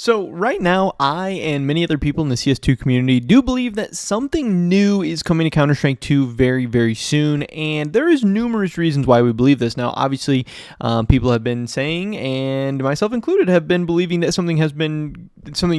So right now, I and many other people in the CS2 community do believe that something new is coming to Counter-Strike 2 very, very soon, and there is numerous reasons why we believe this. Now, obviously, people have been saying, and myself included, have been believing that something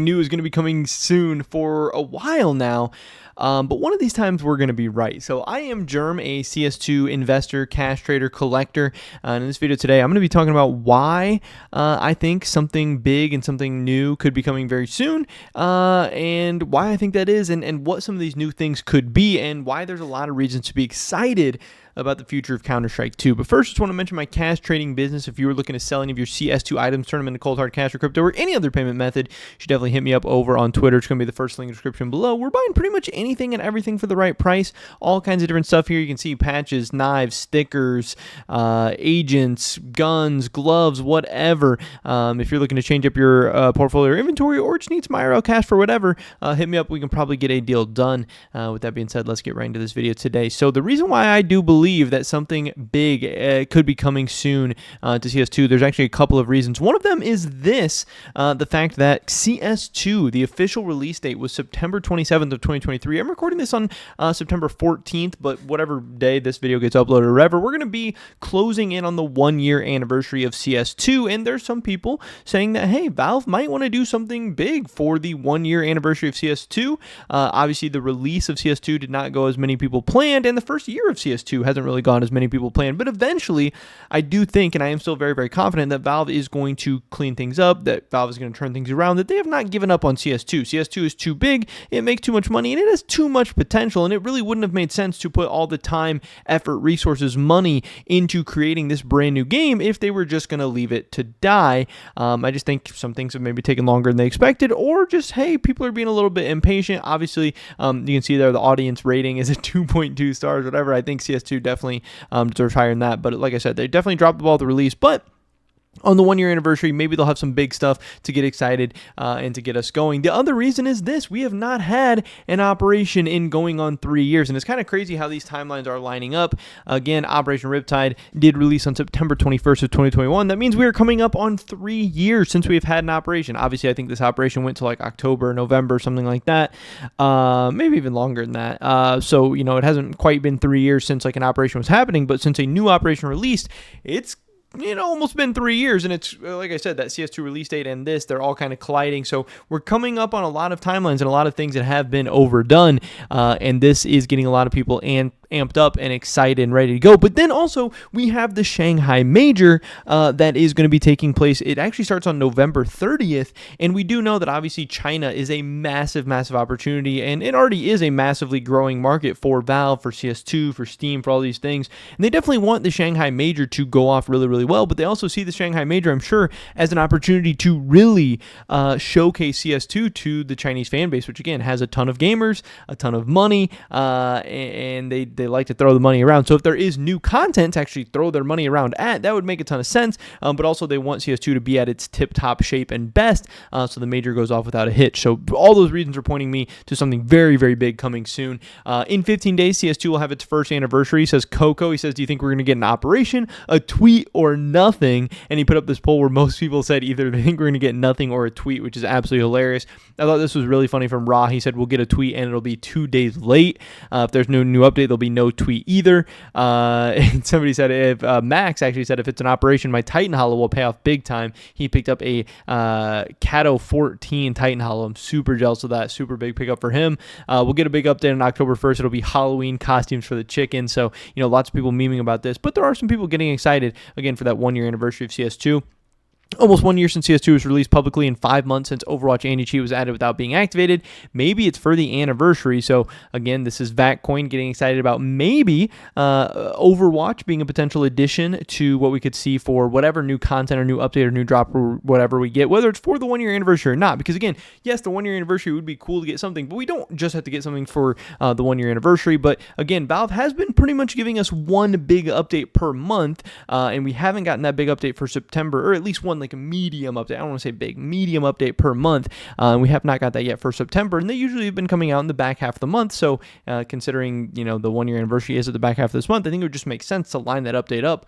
new is going to be coming soon for a while now. But one of these times we're going to be right. So I am Germ, a CS2 investor, cash trader, collector. And in this video today, I'm going to be talking about why I think something big and something new could be coming very soon, and why I think that is, and what some of these new things could be, and why there's a lot of reasons to be excited about the future of Counter-Strike 2. But first, just want to mention my cash trading business. If you were looking to sell any of your CS2 items, turn them into cold hard cash or crypto or any other payment method, you should definitely hit me up over on Twitter. It's going to be the first link in the description below. We're buying pretty much anything and everything for the right price. All kinds of different stuff here. You can see patches, knives, stickers, agents, guns, gloves, whatever. If you're looking to change up your portfolio or inventory, or just need some IRL cash for whatever, hit me up. We can probably get a deal done. With that being said, let's get right into this video today. So the reason why I do believe that something big could be coming soon to CS2, there's actually a couple of reasons. One of them is this, the fact that CS2, the official release date, was September 27th of 2023. I'm recording this on September 14th, but whatever day this video gets uploaded or whatever, we're going to be closing in on the 1-year anniversary of CS2, and there's some people saying that, hey, Valve might want to do something big for the 1-year anniversary of CS2. Obviously, the release of CS2 did not go as many people planned, and the first year of CS2 hasn't really gone as many people planned, but eventually I do think, and I am still very, very confident, that Valve is going to clean things up, that Valve is going to turn things around, that they have not given up on CS2. CS2 is too big, it makes too much money, and it has too much potential, and it really wouldn't have made sense to put all the time, effort, resources, money into creating this brand new game if they were just going to leave it to die. I just think some things have maybe taken longer than they expected, or just, hey, people are being a little bit impatient. Obviously, you can see there the audience rating is at 2.2 stars, whatever. I think CS2 definitely deserves higher than that, but like I said, they definitely dropped the ball at the release, but on the 1-year anniversary, maybe they'll have some big stuff to get excited and to get us going. The other reason is this: we have not had an operation in going on 3 years, and it's kind of crazy how these timelines are lining up. Again, Operation Riptide did release on September 21st of 2021. That means we are coming up on 3 years since we've had an operation. Obviously, I think this operation went to like October, November, something like that, maybe even longer than that. So, you know, it hasn't quite been 3 years since like an operation was happening, but since a new operation released, it's almost been 3 years, and it's like I said, that CS2 release date and this, they're all kind of colliding. So we're coming up on a lot of timelines and a lot of things that have been overdone, and this is getting a lot of people amped up and excited and ready to go. But then also we have the Shanghai Major that is going to be taking place. It actually starts on November 30th, and we do know that obviously China is a massive, massive opportunity, and it already is a massively growing market for Valve, for CS2, for Steam, for all these things. And they definitely want the Shanghai Major to go off really, really well, but they also see the Shanghai Major, I'm sure, as an opportunity to really showcase CS2 to the Chinese fan base, which again has a ton of gamers, a ton of money, and they like to throw the money around. So if there is new content to actually throw their money around at, that would make a ton of sense. But also they want CS2 to be at its tip-top shape and best, so the Major goes off without a hitch. So all those reasons are pointing me to something very, very big coming soon. In 15 days, CS2 will have its first anniversary, says Coco. He says, do you think we're going to get an operation, a tweet, or nothing? And he put up this poll where most people said either they think we're going to get nothing or a tweet, which is absolutely hilarious. I thought this was really funny from Raw. He said, we'll get a tweet and it'll be 2 days late. If there's no new update, there'll be no tweet either. And somebody said, if Max actually said, if it's an operation, my Titan Hollow will pay off big time. He picked up a Cato 14 Titan Hollow. I'm super jealous of that. Super big pickup for him. We'll get a big update on October 1st. It'll be Halloween costumes for the chicken. So, you know, lots of people memeing about this, but there are some people getting excited again for that 1-year anniversary of CS2. Almost 1 year since CS2 was released publicly, and 5 months since Overwatch anti-cheat was added without being activated. Maybe it's for the anniversary. So again, this is VacCoin getting excited about maybe Overwatch being a potential addition to what we could see for whatever new content or new update or new drop or whatever we get, whether it's for the 1-year anniversary or not. Because again, yes, the 1-year anniversary would be cool to get something, but we don't just have to get something for the 1-year anniversary. But again, Valve has been pretty much giving us one big update per month, and we haven't gotten that big update for September, or at least one one like a medium update. I don't want to say big, medium update per month. We have not got that yet for September, and they usually have been coming out in the back half of the month. So considering the 1 year anniversary is at the back half of this month, I think it would just make sense to line that update up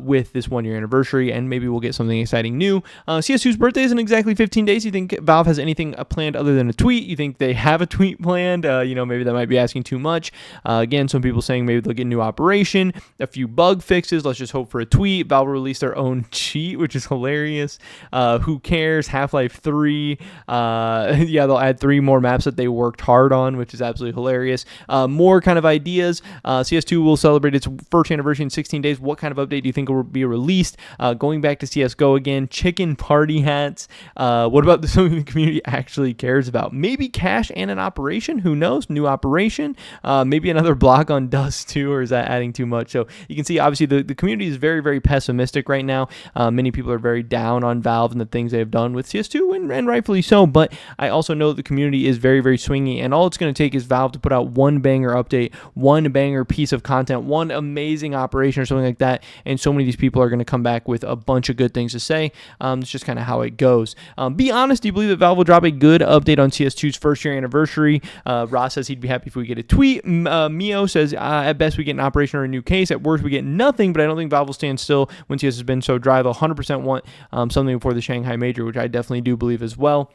with this 1 year anniversary, and maybe we'll get something exciting new. CS2's birthday isn't exactly 15 days. You think Valve has anything planned other than a tweet? You think they have a tweet planned? Maybe that might be asking too much. Again, some people saying maybe they'll get a new operation, a few bug fixes. Let's just hope for a tweet. Valve will release their own cheat, which is hilarious. Who cares? Half-Life 3. They'll add 3 more maps that they worked hard on, which is absolutely hilarious. More kind of ideas. CS2 will celebrate its first anniversary in 16 days. What kind of update do you think will be released? Going back to CSGO again, chicken party hats. What about something the community actually cares about? Maybe cash and an operation. Who knows? New operation. Maybe another block on Dust 2, or is that adding too much? So you can see, obviously, the community is very, very pessimistic right now. Many people are very down on Valve and the things they have done with CS2, and rightfully so. But I also know the community is very, very swingy, and all it's going to take is Valve to put out one banger update, one banger piece of content, one amazing operation or something like that, and so many of these people are going to come back with a bunch of good things to say. It's just kind of how it goes. Be honest, do you believe that Valve will drop a good update on CS2's first year anniversary? Ross says he'd be happy if we get a tweet. Mio says, at best we get an operation or a new case. At worst we get nothing, but I don't think Valve will stand still when CS has been so dry. They'll 100% want something before the Shanghai Major, which I definitely do believe as well.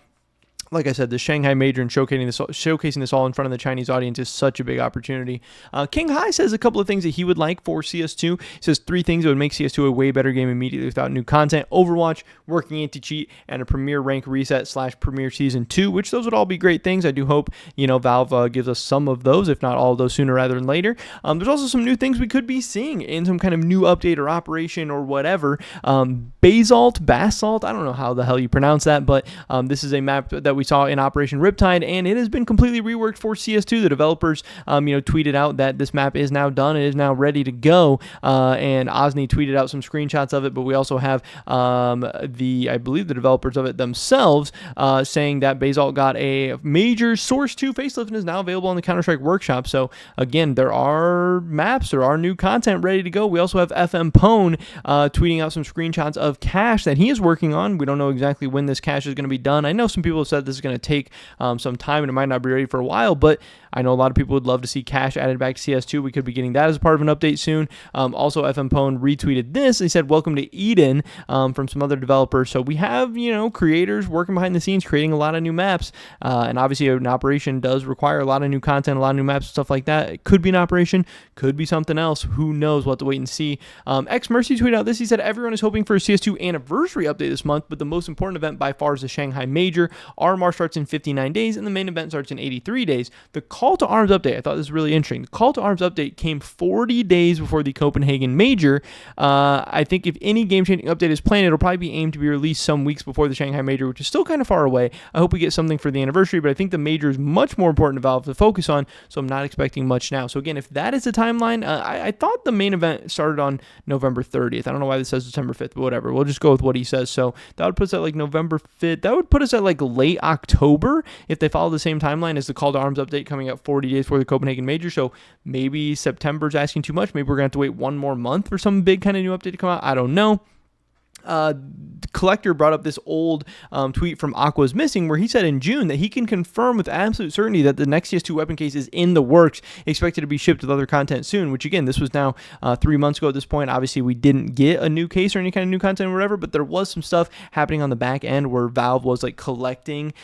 Like I said, the Shanghai Major and showcasing this all in front of the Chinese audience is such a big opportunity. King Hai says a couple of things that he would like for CS2. He says 3 things that would make CS2 a way better game immediately without new content: Overwatch, working anti-cheat, and a Premier rank reset / Premier Season 2, which those would all be great things. I do hope, Valve gives us some of those, if not all of those, sooner rather than later. There's also some new things we could be seeing in some kind of new update or operation or whatever. Basalt, I don't know how the hell you pronounce that, but this is a map that we saw in Operation Riptide, and it has been completely reworked for CS2. The developers, tweeted out that this map is now done. It is now ready to go, and Osni tweeted out some screenshots of it, but we also have I believe the developers of it themselves saying that Basalt got a major Source 2 facelift and is now available on the Counter-Strike Workshop. So again, there are maps, there are new content ready to go. We also have FM Pone tweeting out some screenshots of cache that he is working on. We don't know exactly when this cache is going to be done. I know some people have said this is going to take some time and it might not be ready for a while, but I know a lot of people would love to see cache added back to CS2. We could be getting that as part of an update soon. Also, FM Pone retweeted this. They said, "Welcome to Eden," from some other developers. So we have, creators working behind the scenes, creating a lot of new maps. And obviously an operation does require a lot of new content, a lot of new maps, stuff like that. It could be an operation, could be something else. Who knows? We'll have to wait and see. X Mercy tweeted out this. He said, "Everyone is hoping for a CS2 anniversary update this month, but the most important event by far is the Shanghai Major. RMR starts in 59 days, and the main event starts in 83 days. The Call to Arms update," I thought this was really interesting. The Call to Arms update came 40 days before the Copenhagen Major. I think if any game-changing update is planned, it'll probably be aimed to be released some weeks before the Shanghai Major, which is still kind of far away. I hope we get something for the anniversary, but I think the Major is much more important to Valve to focus on, so I'm not expecting much now. So again, if that is the timeline, I thought the main event started on November 30th. I don't know why this says December 5th, but whatever. We'll just go with what he says. So that would put us at like November 5th. That would put us at like late October if they follow the same timeline as the Call to Arms update coming up 40 days before the Copenhagen Major. So maybe September's asking too much. Maybe we're going to have to wait one more month for some big kind of new update to come out. I don't know. Collector brought up this old tweet from Aqua's Missing where he said in June that he can confirm with absolute certainty that the next CS2 weapon case is in the works, expected to be shipped with other content soon, which again, this was now 3 months ago at this point. Obviously, we didn't get a new case or any kind of new content or whatever, but there was some stuff happening on the back end where Valve was like collecting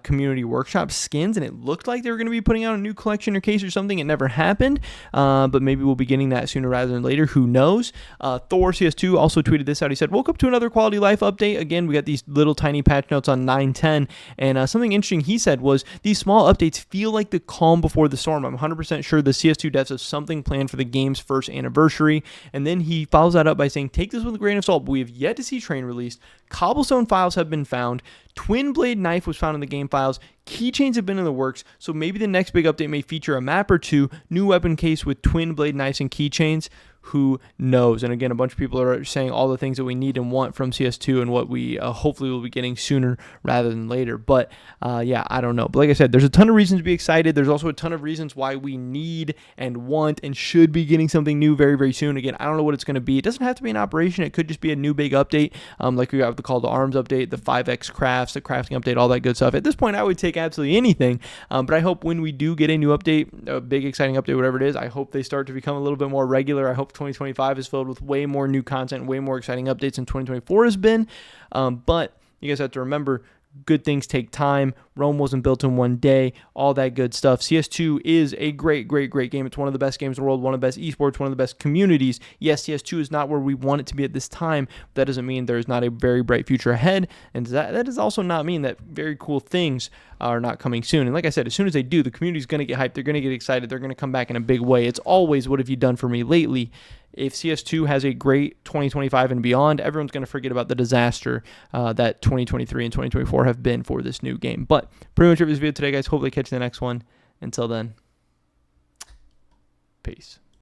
community workshop skins, and it looked like they were going to be putting out a new collection or case or something. It never happened, but maybe we'll be getting that sooner rather than later. Who knows? Thor CS2 also tweeted this out. He said, "Woke up to another quality life update." Again, we got these little tiny patch notes on 9.10, and something interesting he said was these small updates feel like the calm before the storm. I'm 100% sure the CS2 devs have something planned for the game's first anniversary. And then he follows that up by saying, "Take this with a grain of salt, but we have yet to see Train released. Cobblestone files have been found. Twin blade knife was found in the game files. Keychains have been in the works, so maybe the next big update may feature a map or two, new weapon case with twin blade knives and keychains." who knows? And again, a bunch of people are saying all the things that we need and want from CS2 and what we hopefully will be getting sooner rather than later. But yeah, I don't know. But like I said, there's a ton of reasons to be excited. There's also a ton of reasons why we need and want and should be getting something new very, very soon. Again, I don't know what it's going to be. It doesn't have to be an operation. It could just be a new big update, like we got with the Call to Arms update, the 5X crafts, the crafting update, all that good stuff. At this point, I would take absolutely anything. But I hope when we do get a new update, a big exciting update, whatever it is, I hope they start to become a little bit more regular. I hope 2025 is filled with way more new content, way more exciting updates than 2024 has been. But you guys have to remember, good things take time. Rome wasn't built in one day, all that good stuff. CS2 is a great, great, great game. It's one of the best games in the world, one of the best esports, one of the best communities. Yes, CS2 is not where we want it to be at this time, but that doesn't mean there's not a very bright future ahead. And that does also not mean that very cool things are not coming soon. And like I said, as soon as they do, the community's going to get hyped. They're going to get excited. They're going to come back in a big way. It's always, what have you done for me lately? If CS2 has a great 2025 and beyond, everyone's going to forget about the disaster that 2023 and 2024 have been for this new game. But pretty much it for this video today, guys. Hopefully catch you in the next one. Until then, peace.